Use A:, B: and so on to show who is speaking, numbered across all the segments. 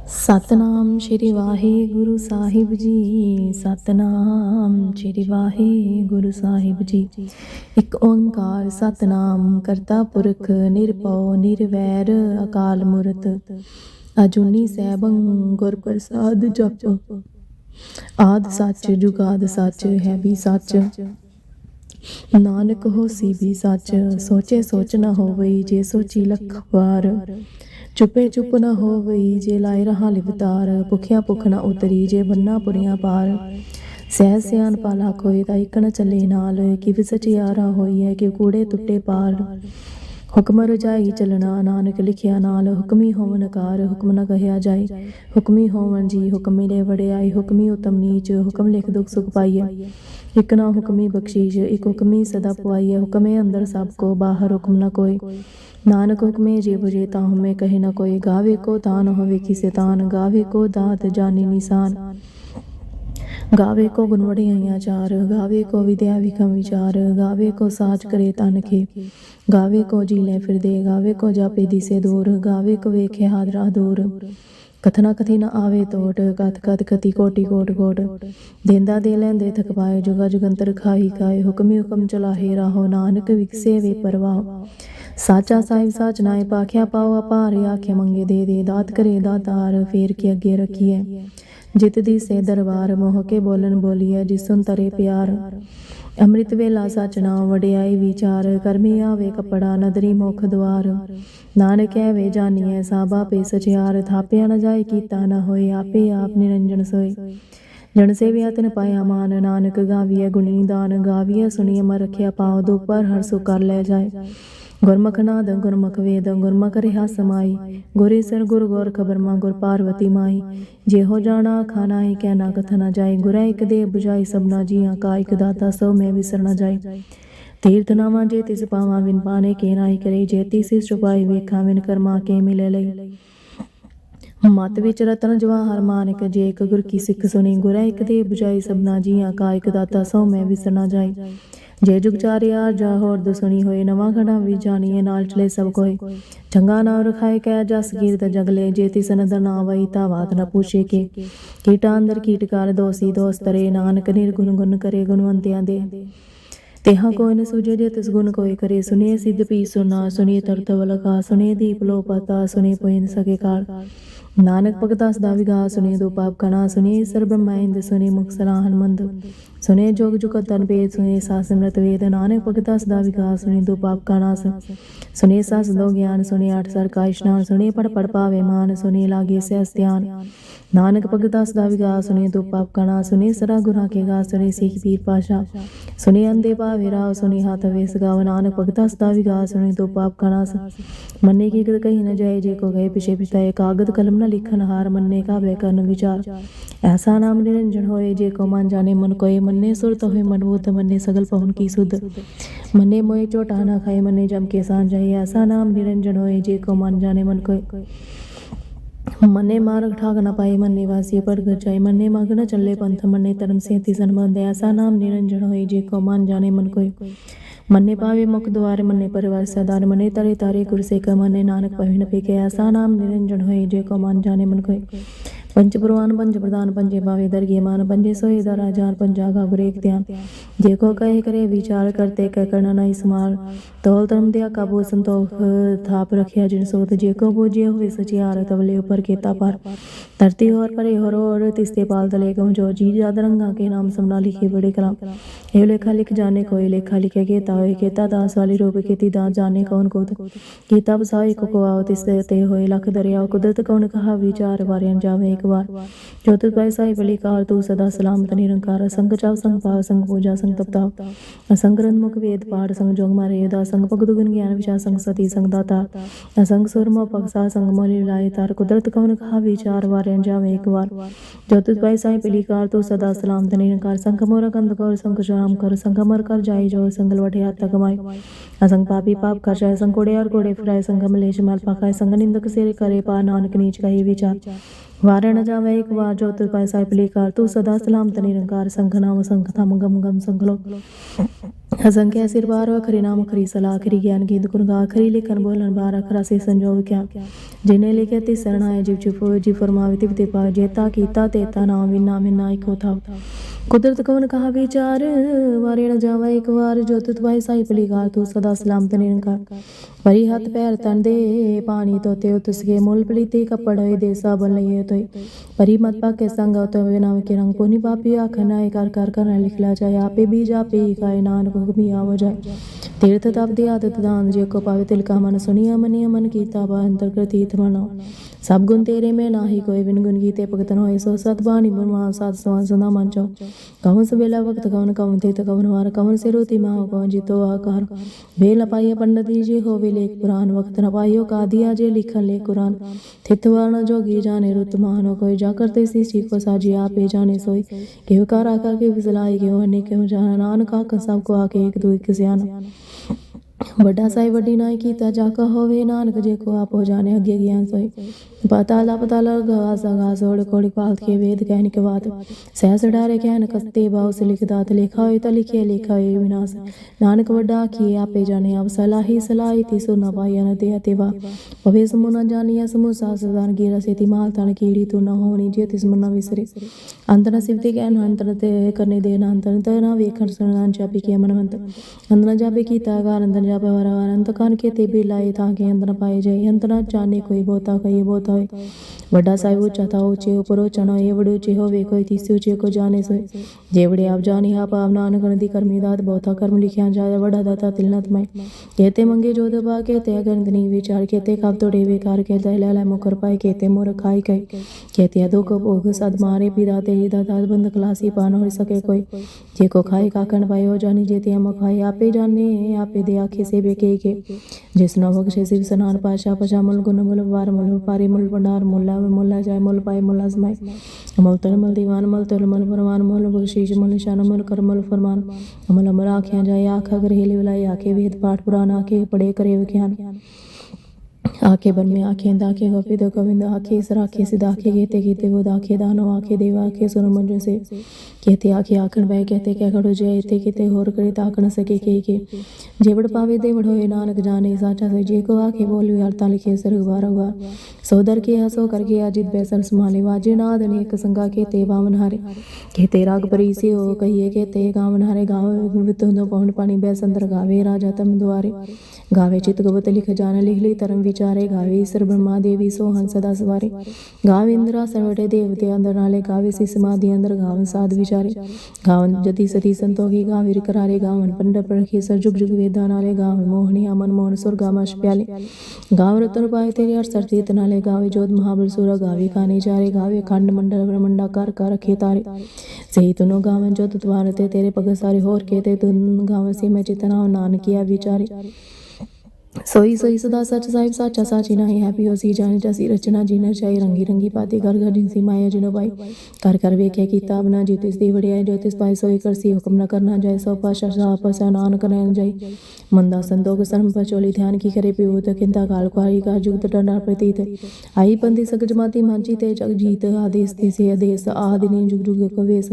A: ਸਤਨਾਮ ਸ਼੍ਰੀ ਵਾਹਿਗੁਰੂ ਸਾਹਿਬ ਜੀ। ਸਤਨਾਮ ਸ਼੍ਰੀ ਵਾਹਿਗੁਰੂ ਸਾਹਿਬ ਜੀ। ਇੱਕ ਓੰਕਾਰ ਸਤਨਾਮ ਕਰਤਾ ਪੁਰਖ ਨਿਰਭਉ ਨਿਰਵੈਰ ਅਕਾਲ ਮੂਰਤ ਅਜੂਨੀ ਸੈਭੰ ਗੁਰ ਪ੍ਰਸਾਦ ਜਪ। ਆਦਿ ਸੱਚ ਜੁਗਾਦ ਸੱਚ ਹੈ ਵੀ ਸੱਚ, ਨਾਨਕ ਹੋਸੀ ਵੀ ਸੱਚ। ਸੋਚੇ ਸੋਚ ਨਾ ਹੋਵਈ ਜੇ ਸੋਚੀ ਲੱਖ ਵਾਰ, ਚੁੱਪੇ ਚੁੱਪ ਨਾ ਹੋਵਈ ਜੇ ਲਾਏ ਰਹਾ ਲਿਵਤਾਰ। ਭੁਖਿਆ ਭੁੱਖ ਨਾ ਉਤਰੀ ਜੇ ਬੰਨਾ ਪੁਰੀਆਂ ਪਾਰ, ਸਹਿ ਸਿਆਣ ਪਾਲਾ ਖੋਏ ਤਾਂ ਇੱਕ ਨਾ ਚੱਲੇ ਨਾਲ। ਕਿਵ ਸਚਿਆਰਾ ਹੋਈ ਹੈ ਕਿ ਕੂੜੇ ਟੁੱਟੇ ਪਾਰ, ਹੁਕਮ ਰਜਾਈ ਚੱਲਣਾ ਨਾਨਕ ਲਿਖਿਆ ਨਾਲ। ਹੁਕਮੀ ਹੋਵਨ ਕਾਰ ਹੁਕਮ ਨਾ ਕਹਿਆ ਜਾਏ, ਹੁਕਮੀ ਹੋਵਨ ਜੀ ਹੁਕਮ ਮਿਲੇ ਵਡਿਆਈ। ਹੁਕਮੀ ਉਤਮ ਨੀਚ ਹੁਕਮ ਲਿਖ ਦੁਖ ਸੁਖ ਪਾਈਏ, ਇੱਕ ਨਾ ਹੁਕਮੀ ਬਖਸ਼ੀਸ਼ ਇੱਕ ਹੁਕਮੀ ਸਦਾ ਪੁਆਈਏ। ਹੁਕਮੇ ਅੰਦਰ ਸਭ ਕੋ ਬਾਹਰ ਹੁਕਮ ਨਾ ਕੋਏ, ਨਾਨਕ ਹੁਕਮੇ ਜੇ ਬੁਝੇ ਤਾਂ ਹਉਮੈ ਕਹੇ ਨਾ ਕੋਏ। ਗਾਵੇ ਕੋ ਤਾਨ ਹੋਵੇ ਕਿਸੇ ਤਾਨ, ਗਾਵੇ ਕੋ ਦਾਤ ਜਾਣੀ ਨਿਸ਼ਾਨ। ਗਾਵੇ ਕੋ ਗੁਣ ਵਡਿਆਈਆਂ ਚਾਰ, ਗਾਵੇ ਕੋ ਵਿਦਿਆ ਵਿਖਮ ਵਿਚਾਰ। ਗਾਵੇ ਕੋ ਸਾਚ ਕਰੇ ਤਨ ਕੇ, ਗਾਵੇ ਕੋ ਜੀ ਲੈ ਫਿਰਦੇ। ਗਾਵੇ ਕੋ ਜਾਪੇ ਦਿਸੇ ਦੂਰ, ਗਾਵੇ ਕੋ ਵੇਖੇ ਹਾਦਰਾ ਦੂਰ। ਕਥਨਾ ਕਥੀ ਨਾ ਆਵੇ ਤੋਟ, ਕਥ ਕਥ ਕਥੀ ਕੋਟੀ ਕੋਟ ਕੋਟ। ਦੇਂਦਾ ਦੇ ਲੈਂਦੇ ਥਕ ਪਾਏ, ਜੁਗਾ ਜੁਗੰਤਰ ਖਾਈ ਖਾਏ। ਹੁਕਮੀ ਹੁਕਮ ਚਲਾਹੇ ਰਾਹੋ, ਨਾਨਕ ਵਿਕਸੇ ਵੇ ਪਰਵਾਹ। ਸਾਚਾ ਸਾਹਿਬ ਸਾਚ ਨਾਏ ਪਾਖਿਆ ਪਾਓ ਅਪਾਰ। ਆਖੇ ਮੰਗੇ ਦੇ ਦੇ ਦਾਤ ਕਰੇ ਦਾਤਾਰ, ਫੇਰ ਕੇ ਅੱਗੇ ਰੱਖੀਐ ਜਿਤ ਦੀ ਸੇ ਦਰਬਾਰ। ਮੋਹ ਕੇ ਬੋਲਨ ਬੋਲੀਐ ਜਿਸ ਸੁਨ ਤਰੇ ਪਿਆਰ। ਅੰਮ੍ਰਿਤ ਵੇਲਾ ਸਚ ਨਾਮ ਵਡਿਆਈ ਵਿਚਾਰ, ਕਰਮੀ ਆਵੇ ਕੱਪੜਾ ਨਦਰੀ ਮੁਖ ਦੁਆਰ। ਨਾਨਕ ਐਵੇਂ ਜਾਨੀਐ ਸਭ ਆਪੇ ਸਚਿਆਰ, ਥਾਪਿਆ ਨਾ ਜਾਏ ਕੀਤਾ ਨਾ ਹੋਏ। ਆਪੇ ਆਪ ਨਿਰੰਜਨ ਸੋਏ, ਜਨ ਸੇਵਿਆ ਤਿਨ ਪਾਇਆ ਮਾਨ। ਨਾਨਕ ਗਾਵੀਐ ਗੁਣੀ ਨਿਦਾਨ, ਗਾਵੀਐ ਸੁਣੀਐ ਮਨ ਰਖਿਆ ਪਾਉ। ਦੁਖ ਪਰ ਹਰ ਸੁਖ ਕਰ ਲੈ ਜਾਏ, ਗੁਰਮੁਖ ਨਾਦ ਗੁਰਮੁਖ ਵੇਦ ਗੁਰਮੁਖ ਰਿਹਾ ਸਮਾਈ। ਗੁਰ ਈਸਰ ਗੁਰ ਗੋਰਖ ਬਰਮਾ ਗੁਰ ਪਾਰਵਤੀ ਮਾਈ। ਜਿਹੋ ਜਾਣਾ ਖਾਣਾ ਹੀ ਕਹਿਣਾ ਕਥ ਨਾ ਜਾਏ, ਗੁਰੈ ਇੱਕ ਦੇ ਬੁਝਾਈ ਸਭਨਾ ਜੀਆਂ ਕਾ। ਇੱਕ ਦਾਤਾ ਸੋ ਮੈਂ ਵਿਸਰ ਨਾ ਜਾਏ, ਤੀਰਥ ਨਾਵਾਂ ਜੇ ਤਿਸ ਪਾਵਾਂ ਵਿਨ ਪਾਣੇ ਕੇ ਨਾਹੀ ਕਰੇ। ਜੇ ਤਿਸ ਛੁਪਾਈ ਵੇਖਾਂ ਵਿਨ ਕਰਮਾ ਕੇ ਮਿਲੇ ਲਈ। ਮਤ ਵਿੱਚ ਰਤਨ ਜਵਾਹਰ ਮਾਨਿਕ, ਜੇ ਇੱਕ ਗੁਰ ਕੀ ਸਿੱਖ ਸੁਣੀ। ਗੁਰੈ ਇੱਕ ਦੇ ਬੁਝਾਈ ਸਭਨਾ ਜੀਆਂ ਕਾ, ਇੱਕ ਦਾਤਾ ਸੋ ਮੈਂ ਵਿਸਰ ਨਾ ਜਾਏ। ਜੇ ਜੁਗ ਚਾਰਿਆ ਜਾ ਹੋਰ ਦੁਸਣੀ ਹੋਏ, ਨਵਾਂ ਖੜਾ ਵੀ ਜਾਣੀਏ ਨਾਲ ਚਲੇ ਸਭ ਕੋਏ। ਚੰਗਾ ਨਾਮ ਰਖਾਏ ਕੈ ਜਸ ਕੀਰਤ ਜਗਲੇ, ਜੇ ਤਿਸ ਨਦਰ ਨਾ ਆਵਈ ਤਾਂ ਬਾਤ ਨਾ ਪੁੱਛੇ ਕੇ। ਕੀਟਾਂ ਅੰਦਰ ਕੀਟਕਾਰ ਦੋਸੀ ਦੋਸ ਤਰੇ, ਨਾਨਕ ਨਿਰਗੁਣ ਗੁਣ ਕਰੇ ਗੁਣਵੰਤਿਆਂ ਦੇ। ਤੇਹਾ ਕੋਈ ਨ ਸੂਝੇ ਜੇ ਤਿਸ ਗੁਣ ਕੋਈ ਕਰੇ। ਸੁਣੀਏ ਸਿੱਧ ਪੀ ਸੁਨਾ, ਸੁਣੀਏ ਤਰਤ ਵਲਕਾ। ਸੁਣੀਏ ਦੀਪ ਲੋ ਪਤਾ, ਸੁਣੀਏ ਪੁਇਨ ਸਕੇ ਕਾਲ। ਨਾਨਕ ਭਗਤਾ ਸਦਾ ਵਿਗਾ, ਸੁਣੀਏ ਦੋ ਪਾਪ ਕਣਾ। ਸੁਣੀਏ ਈਸਰ ਬ੍ਰਹਮਾਇੰਦ, ਸੁਣੀਏ ਮੁਖ ਸਲਾਹਨ ਮੰਦ। ਸੁਣੀਏ ਜੋਗ ਜੁਗਤ ਤਨ ਭੇਦ, ਸੁਣੀਏ ਸਾਸ ਸਿਮਰਤ ਵੇਦ। ਨਾਨਕ ਭਗਤਾ ਸਦਾ ਵਿਗਾ, ਸੁਣੀਏ ਦੋ ਪਾਪ ਕਾ ਨਾਸ। ਸੁਣੀਏ ਸਾਸ ਦੋ ਗਿਆਨ, ਸੁਣੀਏ ਆਠ ਸਰ ਕਾ ਇਸ਼ਨਾਨ। ਸੁਣੀਏ ਪੜ ਪੜ ਪਾਵੇ ਮਾਨ, ਸੁਣੀਏ ਲਾਗੇ ਸਹਿਸ ਧਿਆਨ। ਨਾਨਕ ਭਗਤਾ ਸਦਾ ਵਿਗਾ, ਸੁਣੀਏ ਦੋ ਪਾਪ ਕਾ ਨਾਸ। ਸੁਣੀਏ ਸਰਾ ਗੁਰਾਂ ਕੇ ਗਾ, ਸੁਣੀਏ ਸਿੱਖ ਪੀਰ ਪਾਸ਼ਾ। ਸੁਣੀਏ ਅੰਧੇ ਭਾਵੇ ਰਾਵ, ਸੁਣੀਏ ਹਾਥ ਵੇਸ ਗਾਵ। ਨਾਨਕ ਭਗਤਾ ਸਦਾ ਵਿਗਾ, ਸੁਣੀਏ ਦੋ ਪਾਪ ਕਾ ਨਾਸ। ਮੰਨੇ ਕੀ ਗਤ ਕਹੀ ਨ ਜਾਏ, ਜੇ ਕੋ ਗਏ ਪਿਛੇ ਪਿਛਤਾਏ। ਕਾਗਦ ਕਲਮ ਨ ਲਿਖਨ ਹਾਰ, ਮੰਨੇ ਕਾਬੇ ਕਰਨ ਵਿਚਾਰ। ਐਸਾ ਨਾਮ ਨਿਰੰਜਨ ਹੋਏ, ਜੇ ਕੋ ਮਨ ਜਾਣੇ ਮਨ ਕੋਏ। ਮੰਨੇ ਸੁਰਤ ਹੋਏ ਮਨ ਬੁੱਧ, ਮੰਨੇ ਸਗਲ ਪਹੁਨ ਕੀ ਸੁਧ। ਮੰਨੇ ਮੋਏ ਝੋਟਾ ਨਾ ਖਾਏ, ਮੰਨੇ ਜਮ ਕੇ ਸਾਂਝ ਜਾਏ। ਐਸਾ ਨਾਮ ਨਿਰੰਜਨ ਹੋਏ, ਜੇ ਕੋ ਮਨ ਜਾਣੇ ਮਨ ਕੋਏ। ਮੰਨੇ ਮਾਰਗ ਠਾਗ ਨਾ ਪਾਏ, ਮੰਨੇ ਵਾਸੀ ਪੜ ਗਜਾਏ। ਮੰਨੇ ਮਗ ਨ ਚੱਲੇ ਪੰਥ, ਮੰਨੇ ਧਰਮ ਸੇਤੀ ਸੰਬੰਧ। ਐਸਾ ਨਾਮ ਨਿਰੰਜਨ ਹੋਏ, ਜੇ ਕੋ ਮਨ ਜਾਣੇ ਮਨ ਕੋਏ। ਮੰਨੇ ਪਾਵੇ ਮੁਖ ਦੁਆਰ, ਮੰਨੇ ਪਰਿਵਾਰ ਸਦਾਰ। ਮੰਨੇ ਤਰੇ ਤਾਰੇ ਗੁਰ ਸੇਖ, ਮੰਨੇ ਨਾਨਕ ਪਵੇ ਨ ਪੇਖੇ। ਐਸਾ ਨਾਮ ਨਿਰੰਜਨ ਹੋਏ, ਜੇ ਕੋ ਮਨ ਜਾਣੇ ਮਨ ਕੋਏ। ਪੰਚ ਪ੍ਰਵਾਨ ਪੰਚ ਪ੍ਰਦਾਨ, ਪੰਜੇ ਬਾਵੇ ਦਰਗੇ ਮਾਨ। ਪੰਜੇ सोई दरा जान, पंजा गा गुर एक ध्यान। जे को कहे करे विचार, करते कह करना नहीं समाल। तौल धर्म दिया काबू संतोख, थाप रखिया जिन सोत। जे को बूझे हुए सचियार, तबले ऊपर केता पार। धरती और परे होर और, तिसते पाल तले कहूँ जो। जी जाद रंगा के नाम समना लिखे बड़े कलाम। ये लेखा लिख जाने कोई, लेखा लिखे केता होए। केता दास वाली रूप केती दास जाने कौन कोत। केता बसाई को आओ तिसते ते होए लख दरिया। कुदरत कौन कहा विचार, वार्यन जावे एक बार। जो तुझ पैसा बलि कार, तू सदा सलामत निरंकार। संग चाव संग पाव, संग पूजा संग तपताव। असंग ग्रंथ मुख वेद पाठ, संग जोग मारे योदा। संग भगत गुण ज्ञान विचार, संग सती संग दाता। असंग सुर मोह पगसा, संग मोली लाए तार। कुदरत कौन कहा विचार, वार्यन जावे एक बार। जो तुझ पैसा बलि कार, तू सदा सलामत निरंकार। संग मोर कंद कर, संग शाम कर। संग मर कर जाए जो, संग लवटे हाथ कमाए। असंग पापी पाप कर जाए, संग कोड़े और कोड़े फिराए। संग मलेश माल पकाए, संग निंदक सिर करे पार। नानक नीच कही विचार, वारे न जावे एक बार। जो तुझ पैसा बलि कार, तू सदा सलामत निरंकार। संख नाम संख थम गम गम संख लो। असंख्य सिर बार खरी नाम खरी सलाह खरी ज्ञान गेंद गुणगा खरी लिखन बोलन बार अखरा से संजोग क्या जिन्हें लिखे ती शरणाए जीव चुप जी फरमावे तिप तिपा जेता कीता तेता नाम विना मिना एक था कुदरत कवन कहा विचार वारे न जावा एक बार जो तुत भाई साई पलीगार तू सदा सलामत निरंकार परी हाथ पैर तन दे पानी तो ते तुसके मूल पलीती कपड़ होए देसा बन लिए तो परी मत पाके संग तो नाम के रंग कोनी पापी आखना कर कर कर लिखला जाए आपे बीज आपे खाए नानक हुक्मी आव जाए तीर्थ तप दी आदत दान जे को पावे तिल का मन सुनिया मनिया मन कीता बा अंतर कृतीत मनो सब गुण तेरे में नाही कोई बिन गुण गीते भगतन होए सो सत बानी बुनवा सात सवा सदा मंचो कवन सबेला वक्त कवन कवन तीत कवन वार कवन से रोती माओ कवन जीतो आकार बेल पाइया पंडित जी होवे लेख पुराण वक्त न पाइयो का दिया जे लिखन ले कुरान थित वर्ण जोगी जाने रुत मानो कोई जा करते सी चीज को साजी आपे जाने सोई केव कार आकर के फिसलाई केव हने केव जाना नानक आक सबको आके एक दो एक सियाना बड़ा साई वड्डी नाई कीता जाका होवे नानक जे को आप हो जाने अगे ज्ञान सोई पाताला पताला घास घास ओड़ कोड़ी पालत के वेद कहन के बात सहस डारे कहन कस्ते भाव से लिख दात लिखा होए तो लिखे लिखा होए विनाश नानक वड्डा किए आपे जाने अब सलाही सलाही ती सो न पाया न दे तेवा पवे समु न जानिया समु सासदान गिरा से ती माल तन कीड़ी तू न होनी जे तिस मन विसरे अंतन सिवते कहन अंतन ते करने देना अंतन ते ना वेखन सुनान चापी के मनवंत अंतन जाबे कीता गार अंतन जाबे वरा अनंत कान के ते भी लाए था के अंतन पाए जाए अंतन जाने कोई बोता कई बोता वड्डा साहिब ऊंचा था ऊंचे ऊपर चना ये बड़े ऊंचे होवे कोई तीसरे ऊंचे को जाने सोए जेवड़े आप जानी हा पाप नानक नदी कर्मी दात बहुता कर्म लिखिया जाए वड्डा दाता तिलनत मय कहते मंगे जो दबा कहते अगंत नहीं विचार कहते कब तो डेवे कार कहते लाला मुकर पाए कहते मोर खाई कई कहते दो को भोग सद मारे पिता तेरी दाता बंद खलासी पान हो सके कोई जे को खाए काकन पाए हो जानी जेते हम खाए आपे जाने आपे दे आखे से बेके के जिस न बख्शे शिव सनान पाशा पशा मुल गुण मुल वार मुल पारे मुल भंडार मुल्ला मुल्ला जाय मुल पाए मुल्ला समाय अमल तन मल दीवान मल तल मल फरमान मल बख्शीश मल निशान मल कर मल फरमान अमल अमर आँखें जाए आँख अगर हेली विलाई आँखें वेद पाठ पुराण आँखें पढ़े करे विज्ञान आखे बन में आखे दाखे गोविंद गोविंद आखे सर आखे सिद्ध आखे कहते कहते वो दाखे दानो आखे देव आखे सुन मंजू से कहते आखे आखन भाई कहते क्या खड़ो जय ते कहते होर करे ताकन सके के जेवड़ पावे देवड़ होए नानक जाने साचा से जे को आखे बोलवे हरता लिखे सर बार बार सोदर के हसो करके अजित बैसन संभाले वाजे नाद ने एक संगा कहते बावन हारे कहते राग परी से हो कहिए कहते गावन हारे गाँव वितुंदो पौन पानी बैसंदर गावे राजा तम द्वारे गावे चित गोवत लिख जान लिख ली तरम विचारे गावे ईश्वर ब्रह्मा देवी सोहन सदा सवारे गावे इंद्रा सर्वटे देवते अंदर नाले गावे सी समाधि अंदर गावन साध विचारे गावन जति सती संतोखी गावे करारे गावन पंड परखी सर जुग जुग वेदा नाले गावन मोहनी अमन मोहन सुर गामाश प्याले गाव रतन पाए तेरे अर सरजीत नाले गावे जोध महाबलसुर गावे काने चारे गावे खंड मंडल ब्रह्मंडा कर कर रखे तारे सही तुनो गावन जो तुतवारते तेरे पग सारे होर केते तुन गावन से मैं चितना नानकिया विचारे सोई सोई सदा सच साहिब साचा साची नाही हैप्पी हो सी जाने जसी रचना जीना चाहिए रंगी रंगी पाती घर घर जिनसी माया जिनो भाई कर कर वेखे किताब ना ज्योतिष दी बढ़िया ज्योतिष पाई सोई कर सी हुक्म न करना जाए सौ पाशा शाह पसा नान करन जाए मंदा संतोष शर्म पचोली ध्यान की करे पियो तो किंता काल कुहारी का जुगत डंडा प्रतीत आई पंथी सगज माती मांची ते जग जीत आदेश से आदेश आदिनी जुग जुग कवेश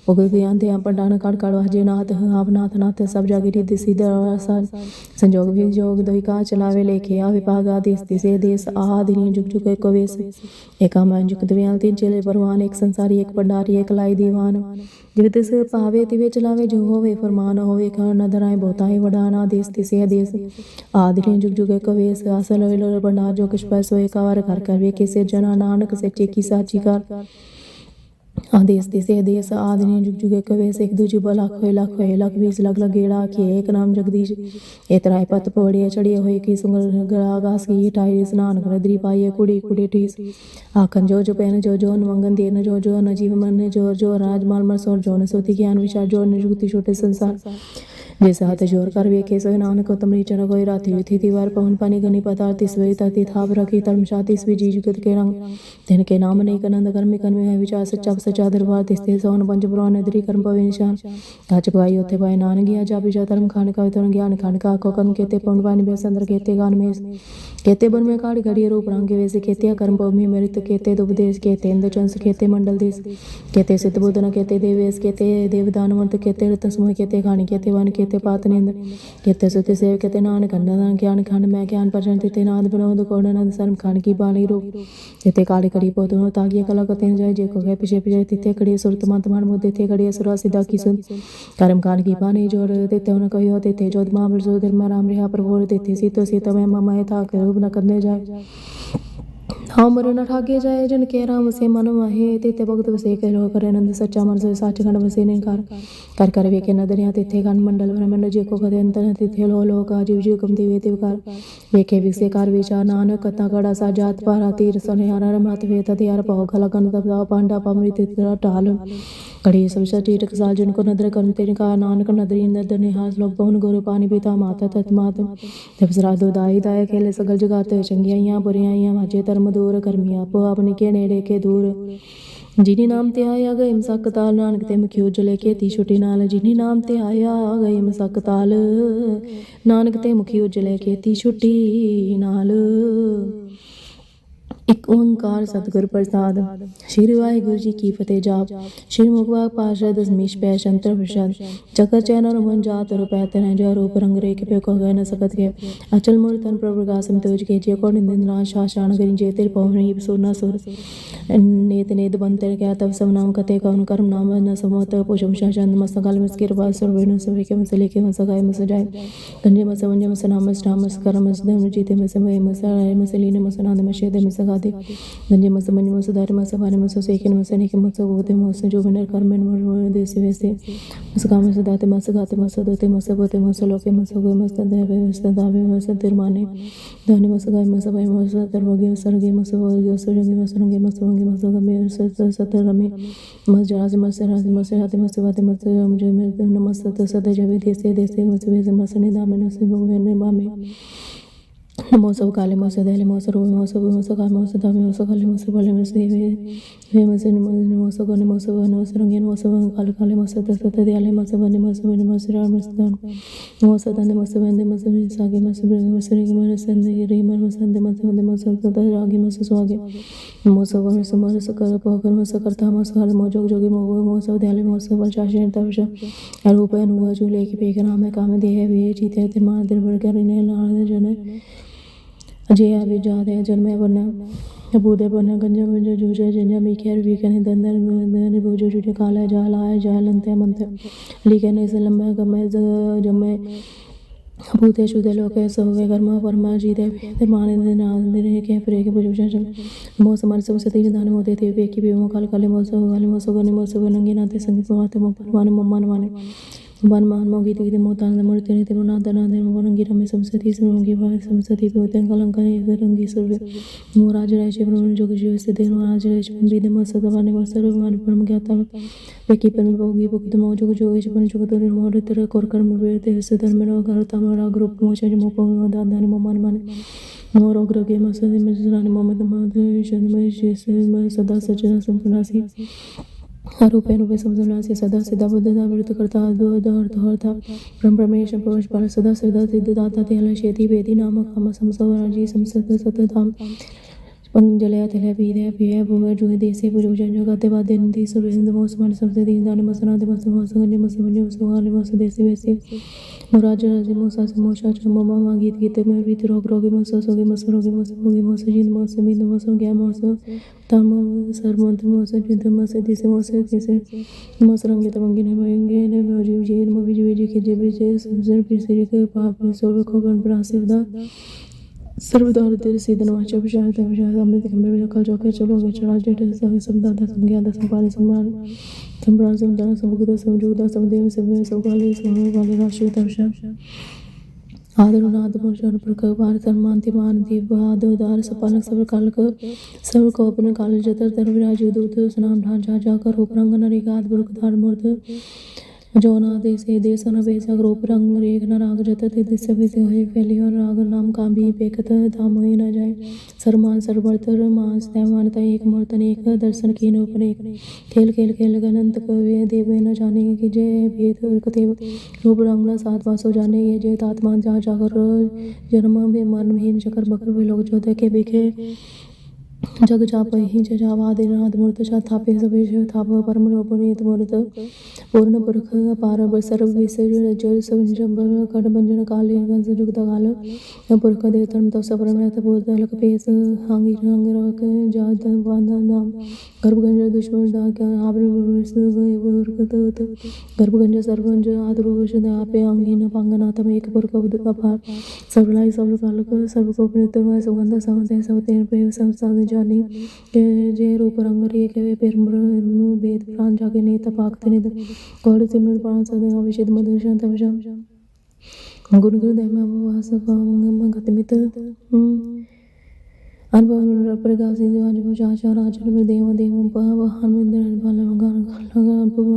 A: उगल ज्ञान थे पंडान काड़ काड़ वाजे नाथ आप नाथ नाथ सब जागे रिद्धि सिद्ध संजोग वियोग दो का चलावे लेखे आ विभाग आदेश से देश आदिनी जुग जुग एक वेश एका मन जुग दयाल तीन चले परवान एक संसारी एक पंडारी एक लाई दीवान जिव तिस पावे तिवे चलावे जो होवे फरमान होवे खर न धराए बहुताए वडाना देश से देश आदिनी जुग जुग एक वेश असल वेलो पंडार जो कुछ पैसो एक आवर घर कर वे कैसे जना नानक से चेकी साची कर आदेश से देश आदिनी जुग जुग एक वेश एक दूजे लाख 20 लाख लगेड़ा के एक नाम जगदीश एतराय पत पौड़िया चढ़िए हुए की सुंगर गड़ा घास की टाई स्नान कर दरी पाइए कुड़ी कुड़ी ठीस आखन जो पहन जो मंगन देन जो न जीव मन जो राजमाल मरसोर जो न सोती ज्ञान विचार जो न जुगती छोटे संसार जैसे हाथ जोर कर वेखे सोए नानक तमरी चन कोई राति हुई थी दीवार पवन पानी गनी पतार तिसवे तती थाप रखी तर्मशा तिसवी जी जुगत के रंग दिन के नाम नहीं कनंद कर्मी कर्मी है विचार सच्चा दरबार तिस्ते सोन पंच पुराण नदरी कर्म पवे निशान गाच पाई होते पाए नान गया जा बिजा धर्म खान का तरुण ज्ञान खान का को कर्म कहते पवन पानी बेसंदर कहते गान में कहते बन में काड़ घड़िए रूप रंगे वैसे कहते कर्म पवमी मृत कहते उपदेश कहते इंद्र चंस कहते मंडल देश कहते सिद्ध बुद्धन कहते देवेश कहते देवदानवंत कहते रत्न समूह कहते खानी कहते वन कहते केते पात निंद केते सुते सेव केते नान खंड ज्ञान खंड मैं ज्ञान परचन तेते नाद विनोद कोणनंद शर्म खंड की बाली रूप तेते काली कड़ी पोतनो तागिया कला कते जय जे को पीछे पीछे तेते कड़ी सुरत मंत मान मो तेते कड़ी सुरा सिदा की सुन कर्म कांड की बानी जोड़ तेते उन कहियो तेते जोध महाबल सो धर्म राम रिहा प्रभु तेते सीतो मैं ममय था करूप न करने जाए हाँ मर न ठागे जाए जन के राम से मन माहे तेते भगत वसे करो करे नंद सच्चा मन से साच खंड वसे निकार कर कर वे के नदरिया तेथे खंड मंडल ब्रह्मंड जे को कदे अंतर तेथे लो लो का जीव जीव कम दिवे तिवकार वेखे विसे कार विचार नानक कथा गड़ा सा जात पारा तीर सने हर मात वे तदियार पाव खला गन तब पांडा पमृत तेरा टाल कड़ी सब टीट साल जिनको नदर कर्म तेरे का नानक नदरी नदर निहास लोग पवन गुरु पानी पिता माता तत्मात जब सरा दो दाई दाए खेले सगल जगाते चंगियाइयां बुरियाइयां माजे धर्म दूर कर्मिया पो अपने के नेड़े के दूर जिनी नाम ते आया गए मसकताल नानक ते मुखी उजले के ती छुटी नाल जिनी नाम ते आया गए मसकताल नानक ते मुखी उजले के ती छुटी नाल एक ओंकार सतगुर प्रसाद। श्री वाहिगुरु जी की फतेह जाप। श्री मुखवाग पार्षद समीश पै शंतर प्रसाद चकर चैन मन जात रुपै तरह जो रूप रंग रेख पे को गए न सकत के अचल मूर तन प्रभु सम तेज के जे को निंद्रान शाशान करी जे तिर पवनी सुरना सुर नेत नेत बंतर क्या तब सब नाम कते कौन कर्म नाम न समोत पुषम शासन मस्तकाल मस्किर बाल सर्वेनु सवे के मसले के मसगाय मसजाय गंजे मस वंजे मस नाम मस नाम मस कर्म मस धर्म जीते मस वे मस मसलीन मस नाद मस शेद मस गादे गंजे मस वंजे मस दार मस बारे मस सेकन मस ने के मस होते मस जो बनर कर्म मन देश वैसे मस काम मस दाते मस गाते मस दोते मस बोते मस लोके मस गो मस देवे मस दावे मस तिरमाने दाने मस गाय मस भाई मस तरवगे सरगे मस वगे सरगे मस रंगे मस वगे मस गमे सतर रमे मस जराज मस राज मस राते मस वाते मस मुझे नमस सत सत जवे देसे देसे मस वे मस ने दामे नस भगवान ने मामे नमो सब काले मस दहले मस रो मस मस काले मस दामे मस काले मस भले मस वे मस नमो सब गने मस नमस रंगे मस काले काले मस सत सत दयाले मस बने मस मस राम मस दान नमो सदन मस वंदे मस सागे मस मस रे मस संदे रे मस संदे मस वंदे मस सत रागे मस स्वागे नमो सब मस मस कर पकर मस करता मस हर मोजोग जोगी मो सब दयाले मस बल शासन तवश रूप अनुभव जो लेके पेक नाम है काम देह वे जीते तिरमान दिल भर कर ने लाल जन अजय अभी जाते हैं जन्मे बना बूदे बना गंजा गंजा जूझे जंजा मी खैर वी कने दंदर ने बोझो जुटे काला जाल आए जाल अंते मंते लिखे ने से लंबा गमे जमे भूते शुदे लोके सोवे कर्मा परमा जीते ते माने ने नाल ने के फ्रे के बोझो जन मो समर सब सती दान मोते थे वे की बेमो काल काले मोसो वाले मोसो गने मोसो नंगे नाते संग पवाते मो परमाने मम्मान माने वन मान मोगी तिगे मोतान मूर्ति ने तिरुना दना दे मोरंगी रमे समसती सुरंगी वाले समसती पोते कलंका ने रंगी सुरवे मोराज राय शिवरन जोग जीव से देन राज राय विद मसद वाने मसर मान परम ज्ञाता बेकी परम भोगी भक्त मो जोग जोगेश पन जोग तर मोर तर कोर कर्म वेते से धर्म रो घर तमरा ग्रुप मोच मो पव दादा ने मन माने मोर अग्र के मसद में जनाने मोमत माधुर्य शर्म शेष सदा सचना संपन्नासी रूपे रूपे समझना से सदा सिदा बुद्धता वृत्त करता अर्थ ब्रह्म परमेश प्रवश पाल सदा सदा सिद्ध दाता तेल शेति वेदी नाम काम समसवराजी समसत सतधाम पंजलया तले पीरे पिए भोगे जो देसे पुजो जन गाते वादे नदी सुरेंद्र मोसमान सबसे दीन दान मसना दे मस मोसगन मस मंजो सुगाले मस देसे वैसे मुराज राज मोसा मोशा चमो मामा गीत गीते में रीत रोग रोगी मस सोगे मस रोगी मस भोगी मस जिन मस मिंद मस गया मस तम सरमंत मस जिंद मस दिसे मस किसे मस रंगे तमंगे ने मंगे ने जीव जी मो विजय जी के जेबे जे संसर फिर से के पाप सोवे को गण प्रासिदा सर्वदार तेरे सीधन वाचा विचार तब विचार अमृत कमरे में कल जोके चलोगे चढ़ा जेठ सब दादा सब ज्ञान सब पाले सम्मान संप्राण समदान समगुदा समजुदा समदेव सब सौगाले वाले राष्ट्र तब आदरुनाद भूषण प्रकर बार सम्मान तिमान दीप बहाद उदार सपालक सब कालक सब को अपने काल जतर तर विराज दूत स्नाम ढांचा जाकर उपरंग नरिगाद बुरक धार मूर्त जोना देसे देसन बेसक रूप रंग रेख न राग जत दिस्य विसे होए फैली और राग नाम का भी पेकत धाम होए न जाए सरमान सरवर्तर मास तैमानता एक मूर्तन एक दर्शन की नोपर एक खेल खेल खेल गनंत कवे देवे न जाने की जय भेद कतेव रूप रंग न सात वासो जाने ये जय तात्मान जा जाकर जन्म बे मरण हीन चकर बकर वे लोग जोते के बिखे जग चापहि जजावादिनाथ मूर्त थापे सवेश थाप परम रूपनीत मूर्त पूर्ण पुरख पार सर्व विसर्जन जल संजम कट भंजन काले गंस जुगत काल पुरख दे धर्म तो सप्रमथ बोध लक पेस हांगी रंग रक जात वादा नाम गर्भगंज दुश्मन दा क्या आब्र गर्भगंज सर्वंज आदरोष दापे अंगीन पांगनाथ एक पुरख उद अपार सर्वलाई सर्व कालक सर्व को प्रीत सुगंध समते सवते पे संसाद जानी के जे रूप रंग रे के पेरमर वेद प्राण जागे नेत पाकते निद गौड़ सिमर प्राण सदा विशेद मधुर शांत वशम गुरु गुरु देव वास पावंग गतमित अनुभव प्रकाश दिवाज चाचा राजन में देव देव पव हनुमंदिर बाल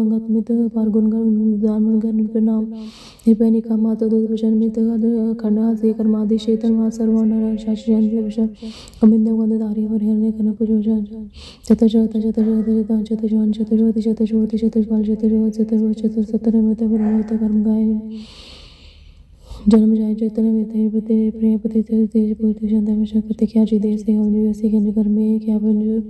A: गतमित पारगुन दान गण प्रणाम निपैनी का माता दूध वचन मित खंडा से कर्मादि शेतन वा सर्वनर शास्त्री जन विषय अमिंद गंध धारी वर हरने कन पुजो चत चत चत चत चत जन चत ज्योति चत ज्योति चत फल चत ज्योति चत चत सतर मत परमत कर्म गाय जन्म जाय चैतन्य में थे पते प्रेम पते तेज पूर्ति शांता में शक्ति क्या जी देश से हम वैसे के घर में क्या बन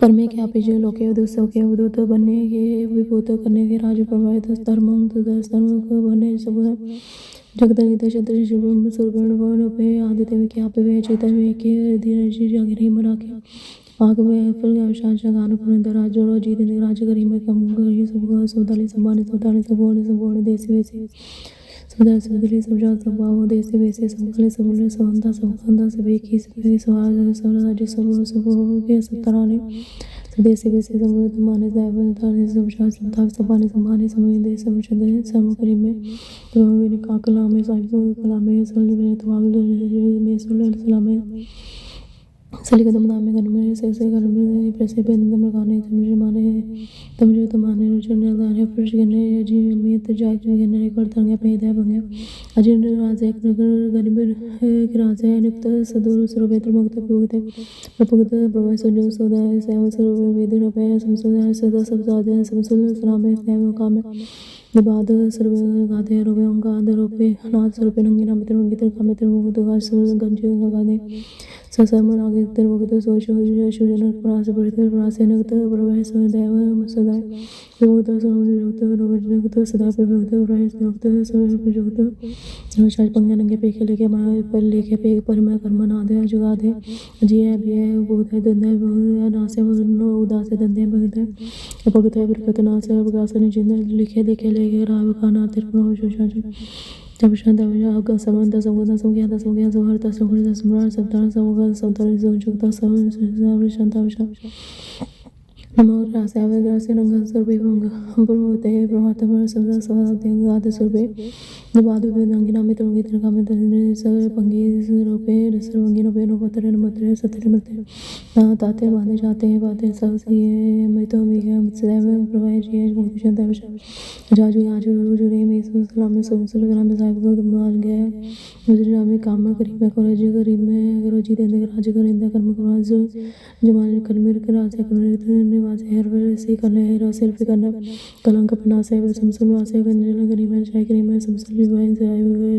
A: पर में क्या पिजो लोके उदुसो के उदुत बनने के विभूत करने के राज प्रभावित धर्म धर्म को बने सब जगदनित चंद्र शिवम सुरगण वन पे आदित्य में क्या पे वे चैतन्य में के धीरज जगरी मरा के आग में फल अवशान गान पुरंदर राज जोड़ो जीत राज करी में कम करी सब सौदाली संभाली देश वैसे सुधर सुधरी समझा स्वभाव देश वैसे संभले सबले समानता समखंदा सभी की सभी स्वाद स्वराज्य सब के सतराने देश वैसे समृद्ध माने दैवन थाने समझा समता सबाने समाने समय देश समझदे समकरी में तो इन काकला में साहिब कला में सल्ले में तमाम में सल्लल्लाहु में सली कदम नामे गन में से गन में पैसे बेंद में गाने तमजे तमाने रुचन गाने फ्रेश गने जी में जाग गने कर तंगे पैदा बंगे अजिन राज एक नगर गनिब के राज है निप्त सदुर सर्वेत्र मुक्त पुगते प्रपुगत प्रवास जो सदा सेव सर्व वेद रुपय संसदा सदा सब साधन समसल सलाम सेव काम निबाद सर्व गाते रुपय अंगाद रुपय नाथ सर्व नंगी नाम मित्र मित्र कामित्र मुक्त गास गंज गाने ससमन आगे तर मुक्त सोच सुजन प्रास बढ़ते प्रास नगत प्रवाह सदैव सदाय मुक्त समुद्र रोवजनगत सदा पे भक्त प्रवाह मुक्त सर्व जुगत नमस्कार पंगे नंगे पे के लेके मा पर लेके पे पर मैं कर्म ना दे जुगा दे जी है भी है बहुत है धंधे बहुत नासे नो उदास धंधे बहुत है भगत है बरकत ना से प्रकाश ने जिंदा लिखे देखे लेके राव का ना तिरपन शोषा जब शांत आपका संबंध संगोदा संज्ञाता संज्ञा सौहार्द संगोदा सम्राट सप्ताह संगोदा संतर जुगता सब शांता नमो रासावे ग्रासे रंग सर्वे भंग ब्रह्मते ब्रह्मतम सदा सदा गाद सर्वे निबादु वेदांगिना में तंगी तंगा में तंगे सर्व पंगी रूपे सर्वंगी रूपे नोपतरे नमतरे सतरे मते ना ताते बांधे जाते हैं बातें सब सी मैं तो मिया सदैव प्रवाह जी बहुत शांता विषय जाजू आजू रोज रे में सलाम में सब ग्राम में साहिब को माल गया मुझे में काम करी मैं कॉलेज करी मैं रोजी देने राज करिंदा कर्म कराज जमाल कर्म कर राज कर निवास हेयर से करना है सेल्फी करना कलंक अपना से समसल वासे गंजल करी मैं चाय करी मैं समसल विवाह से आए हुए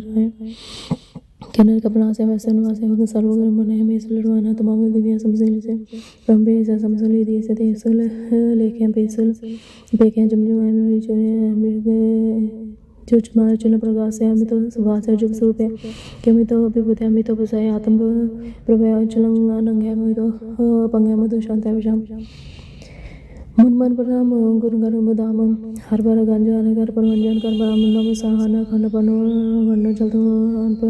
A: केनर कपड़ा से वैसे निवास है सर्वग्रह मन है मैं लड़वाना तमाम दिव्य समसल से ब्रह्मे से समसली दी से तेसल लेके पेसल बेके जो चुमार चल प्रकाश है अमित सुभाष है जुग स्वरूप है कि अमित विभूति अमित बसाय आत्म प्रभय चलंग नंगे अमित पंगे मधु शांत विषम मन मन प्रणाम गुरु गरु बदाम हर बार गंजा ने कर परमंजन कर बराम नम सहाना खंड पनो वर्ण चलते अनप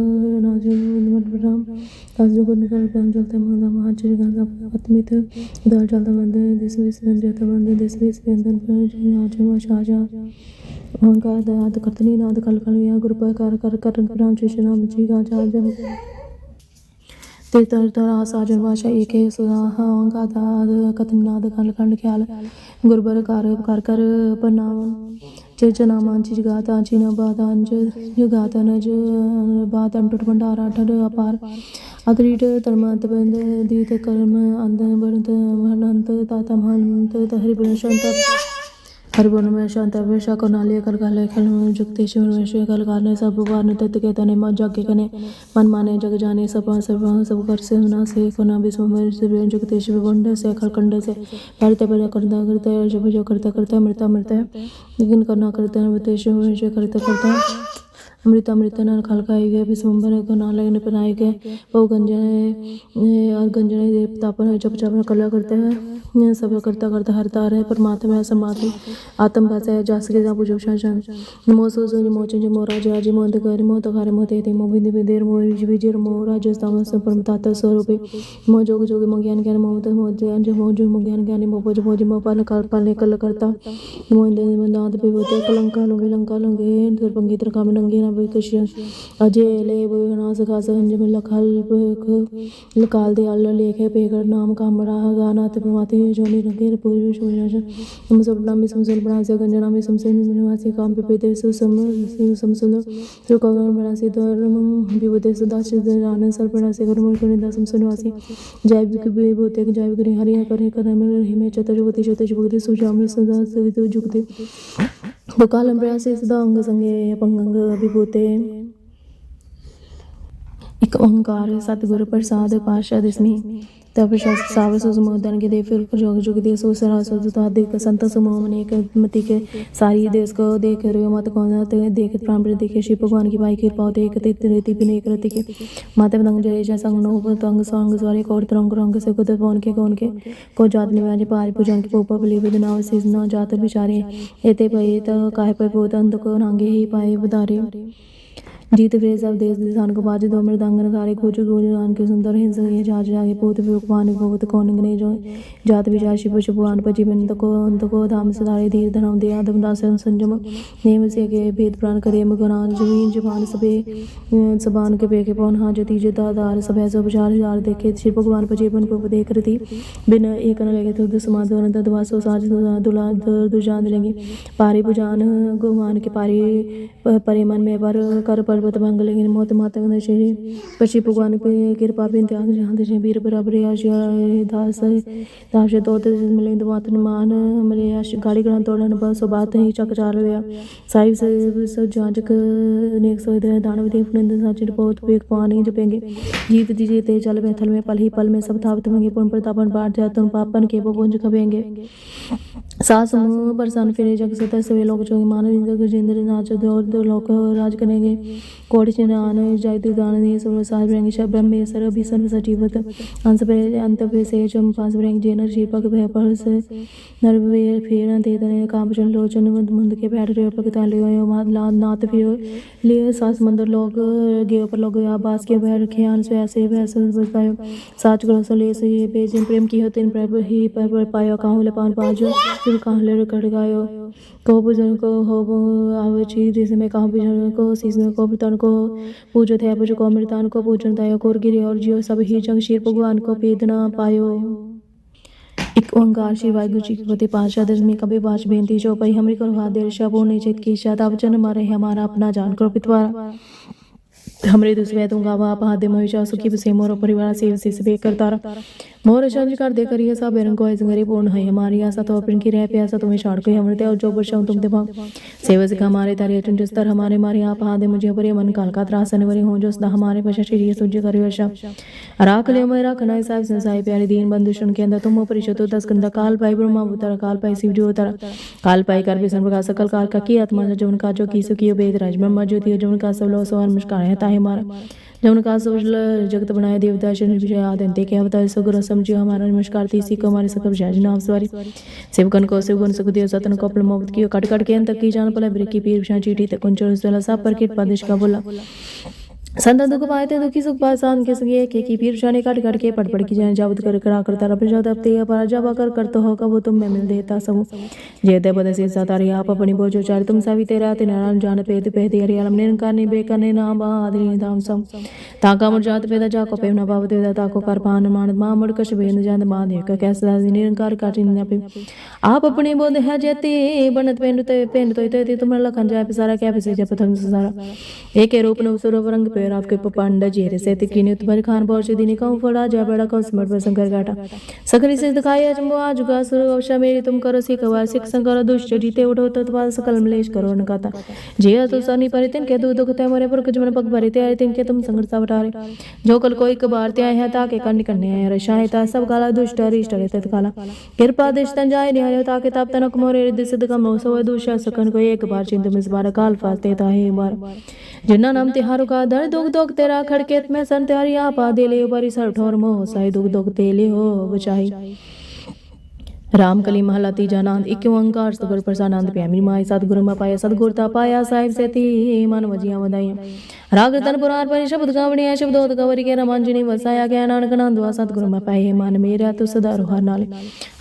A: नाज मन प्रणाम ताज जो गुरु कर पन चलते मन महाच गंगा पत्मित उदार चलते मंद दिस विस जत मंद दिस विस व्यंजन पर आज वाजा अहंकार दयाद करतनी नाद कल कल या गुरु पर कर प्रणाम श्री नाम जी गाजा जब तीर्थरा साजन भाषा एक है सुधा गाथा कथमनाद खंड खंड ख्याल गुरबर कार कर प्रणाम चेचना मांची गाता चीना बातांच गाता नज बात अंटुट भंडारा ठड अपार अतरीट तरमत बंद दीत कर्म अंध बंत भनंत ताता महंत तहरि बुलशंत हरिवन में शांत वेशा को नालिया कर गाले खल में जुक्तेश्वर में श्री कल गाने सब भगवान तत्व के तने मत जाके कने मन माने जग जाने सब कर से ना से को ना विश्व में से जुक्तेश्वर वंडे से खलकंडे से करते पर करता करते जब जो करता करता मरता मरता लेकिन करना करते हैं वितेश्वर में करते करता अमृत नर खलकाए गए विश्वम्भर को नालय बनाए गए वो गंजने और गंजने देवता पर जब जब कला करते हैं सब करता करता हरता रहे परमात्मा है समाधि आत्म भाषा है जास के जा पूजो शासन नमो सो जो नमो च नमो राजा जी मो दकर मो तकार मो ते मो बिंदु बिंदेर मो विजय मो राजा स्थान से परमताता स्वरूपे मो जोग जोग मो ज्ञान ज्ञान मो मो ज्ञान जो मो ज्ञान ज्ञान मो भोज भोज मो पाल काल पाल कल करता मो इंद्र नाद पे होते कलंका लंगे दुर्भंगी त्रका में नंगे विकशन अजय ले नास खास हंजम लखल लकाल दे अल्लाह लेखे पेकर नाम कामड़ा गाना ते प्रमाति जोनी रंगे पूर्व शोषण हम सब नाम समसल बना से गंजना में समसे निवासी काम पे पेते सु समसल सु कगर बना से धर्म विवदे सदा से आनंद सर बना से कर्म को निदा समस निवासी जैविक विभूते जैविक हरिया करे कर में हिमे चतुर्वती ज्योतिष भक्ति सुजाम सदा सवित जुगते तो कालम प्रयासे सदा अंग संगे पंगंग विभूते एक ओंकार सतगुरु प्रसाद पातशाह दसवीं तब सावर सुमोदन के दे फिर जोग जुग दे सो सरा सो जुता देख संत समूह मन एक मति के सारी देश को देख रहे मत कौन देख प्राण देखे शिव भगवान की भाई कृपा देख तित रीति बिन एक रति के माते बदंग जय जय संग नो तंग संग सवारी कोर तरंग रंग से कुद कौन के को जात निवाज पार पूजन की पोपा बलि विदना विशेष न जात विचारे एते पये त काहे पे पोत अंत को नांगे ही पाए बदारे जीत फिर सब देश दिशान को बाजे दो मृदांगन गारे खोज गोजान के सुंदर हिंस ये जाज जागे पोत भगवान भगवत कौन गने जो जात विचार शिव शुभवान पची बिंद को अंत को धाम सदारे धीर धनम दे आदम दास संजम नेम से के भेद प्राण करे मगनान जमीन जबान सबे सबान के पेके पौन हा जति जदादार सब ऐसा विचार जार देखे शिव भगवान पची बन को देख रती बिन एक न लगे तो समाधि ददवासो साज दुला दुजान लेंगे पारी बुजान गुमान के पारी परे मन में पर कर पर्वत भंग लेकिन मौत माता शरीर पशी भगवान पे कृपा बिन त्याग जहाँ देश वीर बराबर दास दास दो मिले मातन मान मिले गाड़ी ग्रहण तोड़न बस बात ही चक चाल हुआ साहिब से जांचक नेक सो दानव देव नंद साचिर बहुत वेग पानी जपेंगे जीत दीजिए ते चल में थल में पल ही पल में सब थावत होंगे पुण्य प्रतापन बाढ़ जाए तुम पापन के वो गुंज खबेंगे सास मुँह बरसान फिरे जग सत सवे लोग जो मानव गजेंद्र नाच दो लोग राज करेंगे कोटि चिन्हान जय दुदान सब साज ब्रेंगे शब ब्रह्मेश्वर भीषण सजीवत अंश पे अंत पे से जम पास ब्रेंग जेनर शीपक भय पर से नरवे फेर दे तने कामचन लोचन मुंद के बैठ रे पकता ले नाथ फिर लिए सास मंदिर लोग गे पर लोग आबास के बैठ रखे अन से ऐसे वैसे बतायो साच करो सले से ये बेजिन प्रेम की होते प्रभु ही पर पायो काहू ले पान पाजो फिर काहू ले कट गायो को बुजुर्ग को हो आवे छी जिसमें कहा बुजुर्ग को सीजन को मृतन को पूजो थे पूजो को मृतन को पूजन तायो कोर गिरी और जियो सब ही जंग शीर भगवान को पेदना पायो एक ओंकार श्री वाहिगुरु जी के प्रति पातशाह दसवीं कभी बाज बेनती जो पई हमरी को हाथ देर शबो निचित की शादा वचन मारे हमारा अपना जान करो पितवारा हमरे दूसरे दूंगा आप हाथ दे महिषा सुखी बसे मोर परिवार सेव से करता मोर चंद्र कर दे करिए सब रंग को गरीब पूर्ण है हमारी आशा तो अपन की रह प्यासा तुम्हें छाड़ के हमरे और जो बचाऊं तुम देवा सेवा से हमारे तारे अटन स्तर हमारे मारे आप हाथ दे मुझे परे मन काल का त्रासन वरे हो जो सदा हमारे पशा शरीर सूर्य करियो वर्षा राख ले मेरा कनाई साहब संसाई प्यारे दीन बंधु सुन के अंदर तुम परिषद 10 कंदा काल पाई ब्रह्मा उतर काल पाई शिव जो उतर काल पाई कर विष्णु प्रकाश सकल काल का की आत्मा जो उनका जो की सुखी वेद राज ब्रह्मा ज्योति जो उनका सब लो सवार नमस्कार है ताहे हमारा जब उनका सब जगत बनाए देवता शरण विजय आदि के अवतार सगुरु समझियो हमारा नमस्कार तीसी को हमारे सकल जाज नाम सवारी सेवकन को शिवगुण सुखदेव सतन को अपने मोहब्बत की कट कट के अंत की जान पला ब्रेकी पीर चीटी तक कुंचर सब पर किट प्रदेश का बोला संत दुख पाए थे दुखी सुख पाए सान के सगे की पीर शाने काट काट के पड़ की जाने जावत कर करा करता रब जात अब ते पर जब कर करते हो कब तुम में मिल देता सब जे दे बद से सातारी आप अपनी बोझो चार तुम सभी तेरा ते नारायण जान पे ते हरि अलम निरंकार ने बेकने नाम आदरी धाम सम ताका मुर जात पे जा को पे ना बाब देता ताको कर पान मान मा मुड़ कश बेन जान मा दे का कैसा निरंकार काटी न पे आप अपनी बोध है जेते बनत पेन तो ते तुम लखन जाए पे सारा क्या पे से जब प्रथम सारा एक रूप न सुर रंग पेर आपके पपांडा जेरे से तिकीने तुम्हारे खान पहुंचे दिने कहूँ फड़ा जा बड़ा कहूँ सिमट पर शंकर घाटा सकरी से दिखाई अजम्बो आजुगा सुर अवशा मेरी तुम करो सिख वार सिख संकर दुष्ट जीते उठो तो तुम्हारा सकल मलेश करो न कहता जिया तो सनी पर तिन के दो दुखते मोरे पर कुछ मन पग भरे ते आए तिन के तुम संगत सा बटारे जो कल कोई कबार ते आए हैं ताके कन्नी कन्ने आए रशाए ता सब काला दुष्ट अरिष्ट रहते काला कृपा दिश तन जाए न्याय ताके ताप तनक मोरे रिद्धि सिद्ध कम नो सो दुष्ट सकन को एक बार चिंत मिस बार काल फाते ता है बार जिन्ना नाम तिहारो का दर दुख दुख तेरा खड़केत में सन त्यारी आपा दे ले बरी सर ठोर मोह साई दुख दुख तेले हो बचाई राम कली महला तीजा नांद इक्यो ओंकार सतगुरु प्रसानंद प्यामी माई सतगुरु मा पाया सतगुरता पाया साहिब से ती मन वजिया वदाई राग तन पुरार पर शब्द गावणिया शब्दोत गवरी के रमांजनी वसाया ज्ञान नानक नंदवा सतगुरु मा पाए मन मेरा तो सदा रुहार नाले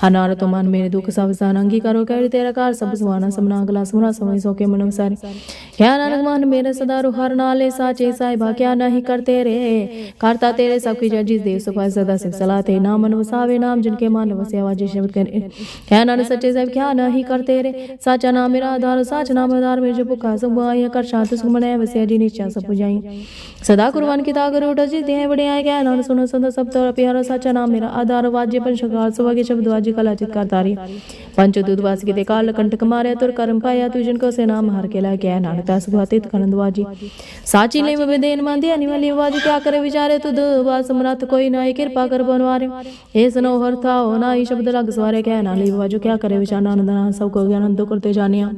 A: हनार तो मन मेरे दुख सब सान अंगीकारो कर तेरा कार सब सुवाना समना गला सुमरा समय सो के मन वसारे क्या नानक मन मेरे सदा रुहार नाले साचे साहिबा क्या नहीं करते रे करता तेरे सब की जिस देव सुपाय सदा सिख सलाते नाम मन वसावे नाम जिनके मन वसे आवाज शब्द करे क्या नानक सच्चे साहिब क्या नहीं करते रे साचा नाम मेरा आधार साच नाम आधार में जो पुकार सब आया कर शांत सुमने वसे जी निश्चय सब जाई सदा कुर्बान की तागर उठ जिते हैं बड़े आए क्या नानक सुनो सदा सब तो प्यारा साचा नाम मेरा आधार वाज्य पंचकार सुवा के शब्द वाज्य कला चित्कार तारी पंचदूत वास की काल कंटक मारे तुर कर्म पाया तू जिनको से नाम हार के ला क्या नानक दास भातित खनंद वाजी साची ले में देन मान दिया निवाली वाज क्या करे विचारे तुद वास समरात कोई नाई कृपा कर बनवारे ए सनो हरता हो नाई शब्द लग सवारे क्या नाली वाजो क्या करे विचार आनंद सबको आनंद करते जानिया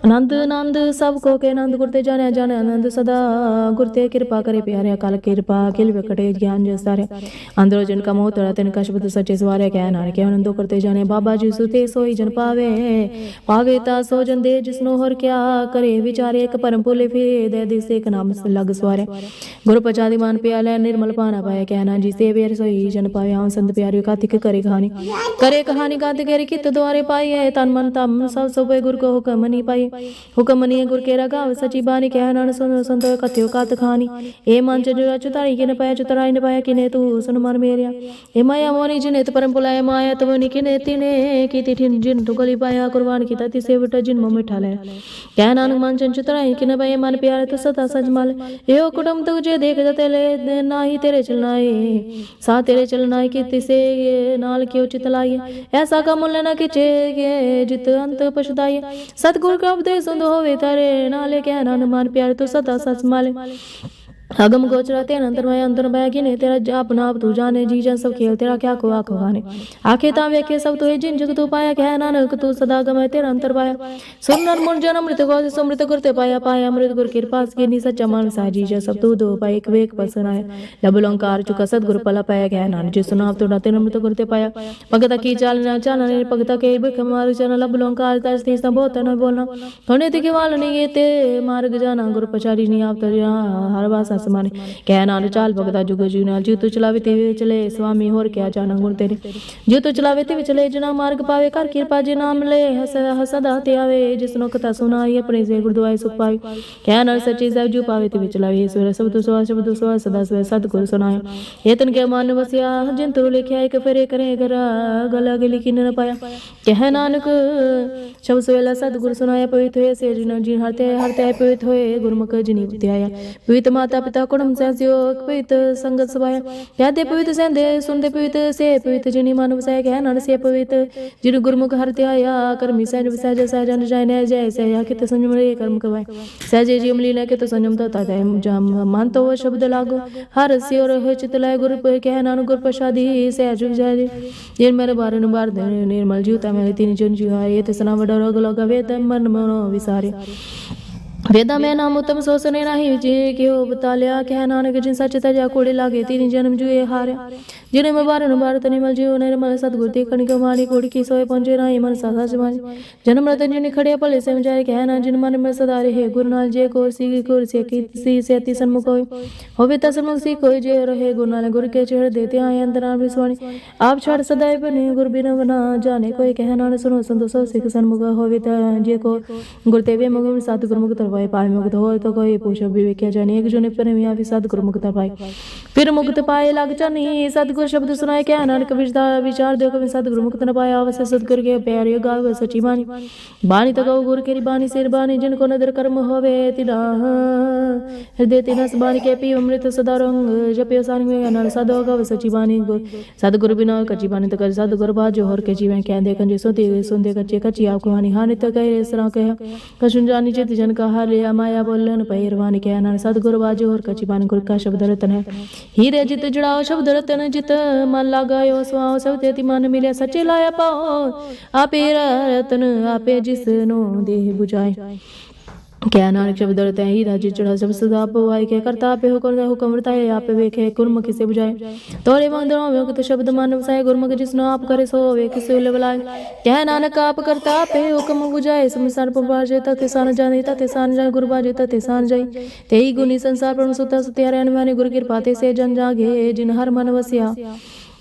A: आनंद आनंद सबको के आनंद करते जाने जाने आनंद सदा गुरते कृपा करे प्यारे अकाल कृपा किल विकटे ज्ञान जसारे अंदरो जन का मोह तड़ा तिनका शब्द सच्चे सवारे क्या नार के आनंद करते जाने बाबा जी सुते सोई जन पावे पावे ता सो जन दे जिसनो हर क्या करे विचारे एक परम पुले फिर दे दिस एक नाम लग सवारे गुरु पचादी मान प्याले निर्मल पाना पाए क्या ना जी से बेर सोई जन पावे हम संत प्यारे कातिक करे कहानी गात के कित द्वारे पाए तन मन तम सब सोबे गुरु को हुक्म नहीं पाए हुक्म मनी गुर के रगाव सची बानी कह नान सुन संतो कथ्यो कात खानी ए मान चुरा चुतारी के न पाया चुतराई न पाया किने तू सुन मार मेरिया ए माया मोरी जिने त परम पुलाय माया तवनी किने तिने की तिठिन जिन तु गली पाया कुर्बान की तति से वट जिन मो मिठा ले कह नान मान चन चुतराई के न पाया मन प्यारे तो सदा सजमाल ए कुटुम तुझे देख जते ले नाही तेरे चलनाए सा तेरे चलनाए की तिसे नाल क्यों चितलाई ऐसा का मूल्य न किचे जित अंत पछताई सतगुरु का उपदेश सुंद होवे तारे नाले क्या नान मान प्यार तो सदा सच माले अगम गोचरा तेरा अंतर माया किने तेरा अपना आप तू जाने जी जन सब खेल तेरा क्या को आखो गाने आखे ता वेखे सब तो जिन जग तू पाया क्या नानक तू सदा गमे तेरा अंतर पाया सुनर मुर जन अमृत को समृत करते पाया पाया अमृत गुर कृपा के नी सच्चा मान सा जी जन सब तू दो पाए एक वेक पसनाए लबलंकार चुका सतगुरु पला पाया क्या नान जी सुना तो ना तेरा अमृत करते पाया भगत की चालना चालने भगत के बिख मार चन लबलंकार तस ती बहुत न बोलना थोड़े दिखे वाल नहीं ते मार्ग जाना गुरु पचारी नहीं आप तो हर बात समाने कह नाल चाल भगता जुग जुनाल जी तू चलावे ते चले स्वामी होर क्या जाना गुण तेरे जी तू चलावे ते चले जना मार्ग पावे कर कृपा जी नाम ले हसदा ते आवे जिसनो कथा सुनाई अपने से गुरदुआरे सुख पावे कह नाल सच्ची साहिब जू पावे ते चलावे सवेरे सब तो शब्द सदा सवेरे सतगुरु सुनाए एतन के मान वसिया जिन तू लिखिया एक फेरे करे घर गला गली किन न पाया कह नानक शब्द सवेला सतगुरु सुनाया पवित्र हुए से जिन हरते हरते पवित्र हुए गुरमुख जिनी त्याया पवित्र माता पिता कुड़म सस्यो पवित्र संगत सवाया यादे पवित्र सेंदे सुनदे पवित्र से पवित्र जिनी मानव सह कह नन से पवित्र जिन गुरमुख हरते आया कर्मी सहज सहज सहजन जय जय सहया कित संयम रे कर्म कवाय सहजे जी अमली न कित संयम तता जम मान तो शब्द लागो हर से और चित लय गुरु कह नान गुरु प्रसादी सहज जय जिन मेरे बारन बार निर्मल जीवता मेरे तीन जन जुहाए ते सना वडो रोग लगा वेद मन मनो विसारे वेदा में नाम उत्तम सोसने नहीं जे क्यों बतालिया कह नानक जिन सच तजा कोड़े लागे तीन जन्म जुए हारे जिने में बारन भारत निमल जीव निर्मल सतगुरु देखन को मानी कोड़ी की सोए पहुंचे नहीं मन सासा जमानी जन्म रतन जिन खड़े पले से जाए कहना जिन मन में सदा रहे गुरु नाल जे को सी गुर से की सी से ति सन्मुख होवे त सन्मुख सी कोई जे रहे गुरु नाल गुरु के चढ़ देते आए अंतराल विस्वाणी आप छाड़ सदैव बने गुरु बिना बना जाने कोई कहना सुनो संतोष सिख सन्मुख होवे त जे को गुरु तेवे मुख सात गुरु मुख तरवाए पाए मुक्त हो तो कोई पूछो विवेक जाने एक जोने पर में आवी सतगुरु मुक्त पाए फिर मुक्त पाए लग जानी सतगुरु सतगुर शब्द सुनाए क्या नानक विचार दो कभी सतगुरु मुक्त न पाया अवश्य सतगुर के प्यारे गावे सची बानी बानी तक गुरु केरी बानी सिर बानी जिनको नदर कर्म होवे तिना हृदय तिना बानी के पी अमृत सदा रंग जपे सानी में नाल साधो गावे सची बानी सतगुरु बिना कची बानी तक सतगुर बाजो हर के जीवन क्या दे कंजे सुनते कच्चे कच्ची आपको हानि हानि तक कहे सरा कह कशुन जानी चित जन का हार लिया माया बोलन पैरवानी क्या नान सतगुरु बाजो हर कची बानी गुरु का शब्द रतन है हीरे जित जड़ाओ शब्द रतन जित मन लगायो स्वाओ सब तेति मन मिले सच्चे लाया पाओ आपे रतन आपे जिसनो देह बुझाए क्या नानक शब्द रतन हीरा जित जड़ा सब सदा पाई के करता पे हुक्म वर्ताए आप वेखे गुरमुख से बुझाए तोरे मंदिरों में तो शब्द मान वसाए गुरमुख जिसनो आप करे सो वे किसे बुलाए क्या नानक आप करता पे हुक्म बुझाए संसार पर बाजे तते सान जाने तते सान जाए गुरु बाजे तते सान जाए तेई गुनी संसार पर सुता सत्यारे अनुमाने गुरु कृपाते से जन जागे जिन हर मन वसिया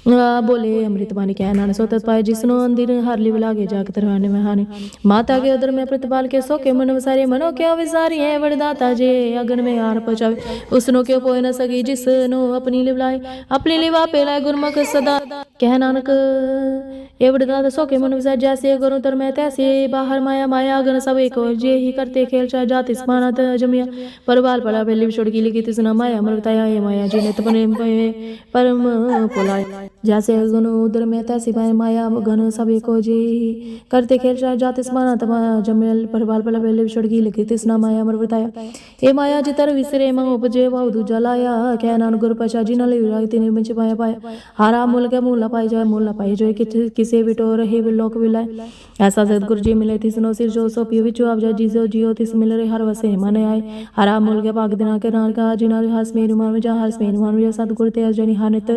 A: बोले अमृत बानी क्या नान सोतत पाए जिसनो अंदिर हर लिव लागे जाग तरवाने में हानि माता के उदर में प्रतिपाल के सो के मन वसारे मनो क्यों विसारी है वरदाता जे अगन में हार पचावे उसनो क्यों पोए न सकी जिसनो अपनी लिव लाए अपनी लिवा पे लाए गुरमुख सदा कह नानक ये वरदाता सो के मन वसारे जैसे गुरु तर में तैसे बाहर माया माया अगन सब एक जे ही करते खेल चाहे जाति स्मानत जमिया परवाल पड़ा पे लिव छोड़ की लिखी तिसना माया मर बताया ये माया जी ने तपने परम पुलाए जैसे गुण उदर में तैसी माया घन सभी को जी करते खेल जाते स्माना तमा जमेल परवाल पला बेले छोड़गी लिखी तिसना माया मर बताया ए माया जितर विसरे मंग उपजे वाउ दूजा लाया क्या नान गुरु पचा जी न ले तीन में पाया पाया हारा मूल के मूल पाई जाए मूल पाई जो किसे बिटो रहे लोक विलाय ऐसा सदगुरु जी मिले तिसनो सिर जो सो पियो विचो आप जिसो जियो तिस मिल रहे हर वसे मन आए हरा मूल के भाग दिना के नान का जिना हस मेरु मान जा हस मेरु मान सतगुरु ते जनी हानित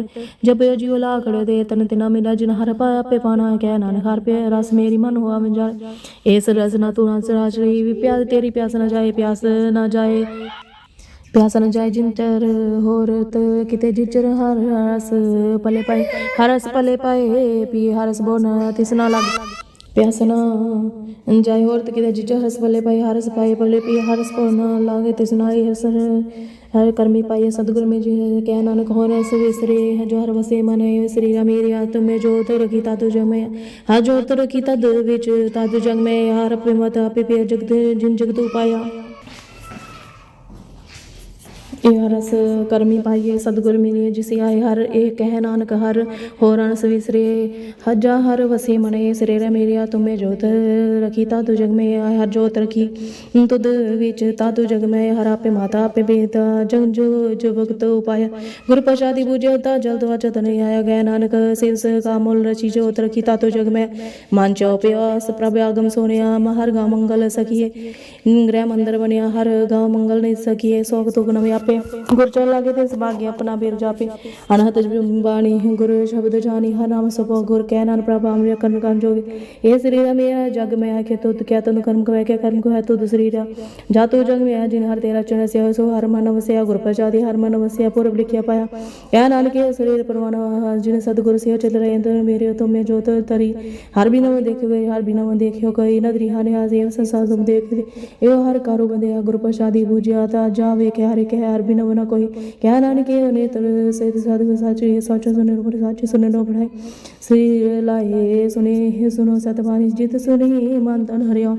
A: जब जियो ला खड़े दे तन तिना मिला जिन हर पे पाना क्या नान हार पे रस मेरी मन हुआ मन जाए ऐस रस ना तू ना सराज रही प्यास तेरी प्यास ना जाए प्यास न जाए जिंटर होरत किते जिचर हरस पले पाए हरस पले पाए पी हरस बोना तिसना लग प्यास न जाए होरत किते जिचर हरस पले पाए हरस पाए पले पी हरस बोना लागे तिसना हर कर्मी पाइए सदगुरु में जो क्या नानक हो रस विसरे जो हर वसे मन श्री मेरी आत्म में जो तो रखी तातु जग में हाँ जो तो रखी तद विच तातु जग में यार अपने मत आपे पे जगत जिन जगतु पाया हरस कर्मी पाइए सदगुरु मिलिए जिसे आए हर एक कह नानक हर हो रस विसरे हजा हर वसे मने सिरे मेरिया तुम्हें जोत रखी तातु जग में आए हर जोत रखी तुद विच तातु जग में हर आपे माता आपे बेता जग जो भक्त उपाय गुरु प्रसादी बुझता जल्द वचत नहीं आया गया नानक सिरस का मूल रची जोत रखी तातु जग में मांचो प्यास प्रभ आगम सोनिया हर गाँव मंगल सखिए गृह मंदिर बनिया हर गाँव मंगल नहीं सकिए शौक तो गुण पे गुर चल लागे ते भाग्य अपना बेर जापे अनहत बाणी गुरु शब्द जानी हर नाम सपो गुर कह नान प्रभा अमृत कर्म कर्म जोगे ये शरीर मेरा जग में आखे तो क्या तनु कर्म को है क्या कर्म को है तो दूसरी जातु जग में है जिन हर तेरा चरण से सो हर मन वसया गुरु प्रसादी हर मन वसया पूर्व लिखिया पाया क्या नानक के शरीर परवान जिन सदगुरु से चल रहे तो मेरे तो मैं जो तरी हर बिना में देखे गए हर बिना में देखियो कोई नदरी हाने आज ये संसार तुम देख यो हर कारो बंदे गुरु प्रसादी बुझिया ता जावे के हर के हर बिना बना कोई क्या नान के नेत्र से साधु साचे साचो सुने ऊपर साचे सुने नो बढ़ाए श्री लाए सुने सुनो सतवानी जित सुने मन तन हरियो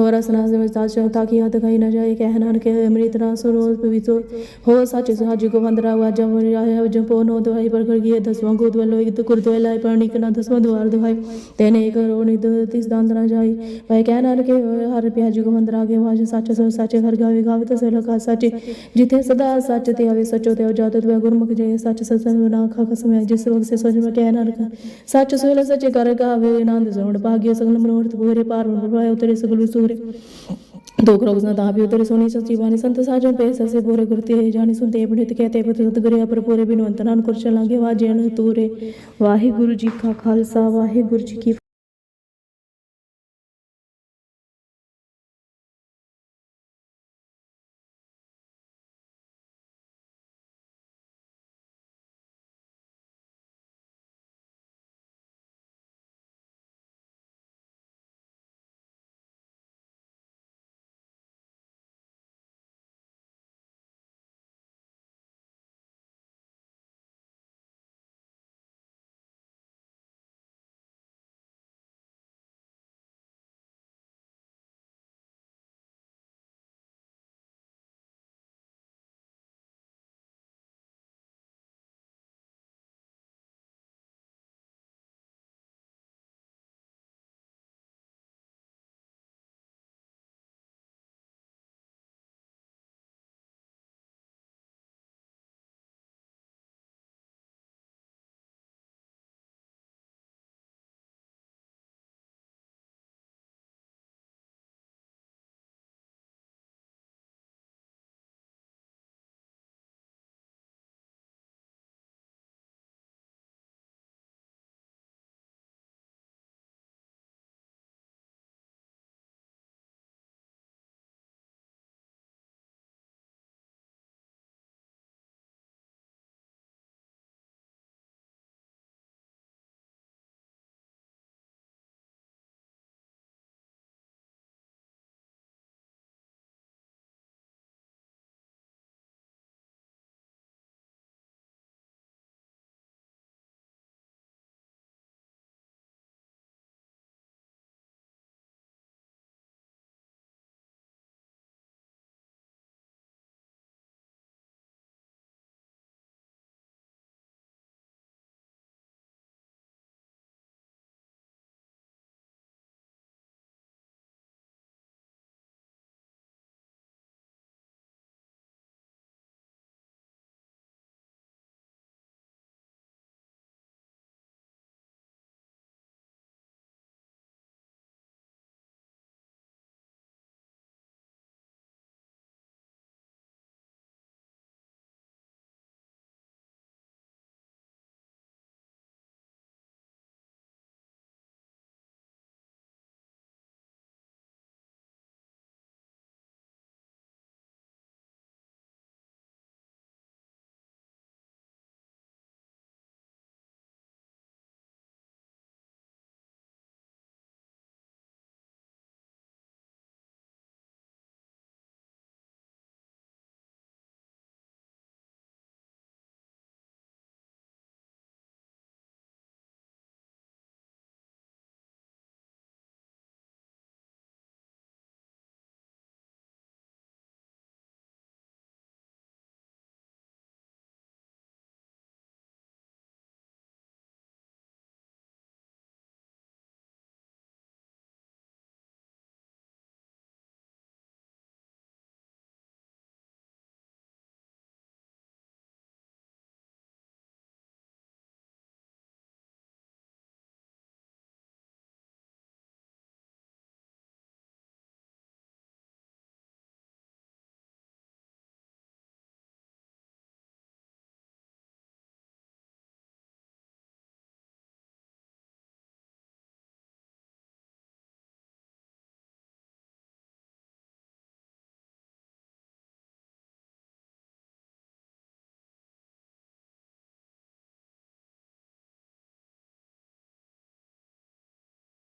A: और असना से साचो ताकि हाथ खाई न जाए क्या नान के अमृत ना सुनो पवित्र हो साचे साजी को वंदरा हुआ जब आया जब पोनो दुहाई पर कर गए 10वां गोद वालो एक कुर तो लाई पर निकना 10वां द्वार दुहाई तेने करो नि 30 दान ना जाए भाई क्या नान के हर प्याजी को वंदरा के वाज साचे साचे घर गावे गावे तो से लगा साचे जिथे सदा सच ते आवे सचो ते जात ते गुरमुख जय सच सच ना खा कसम जिस वक्त से सोच में कहना रखा सच सोहला सच कर गावे आनंद जोड़ भाग्य सगल मनोरथ पूरे पार पाए उतरे सगल सूरे दो क्रोग ना तापी उतरे सोनी सच्ची बानी संत साजन पे ससे पूरे गुरते जानी सुनते पढ़ित कहते पत सतगुरु पर पूरे बिनवंत नान कर चलांगे वाजे न तूरे वाहे गुरु जी का खालसा वाहे गुरु जी की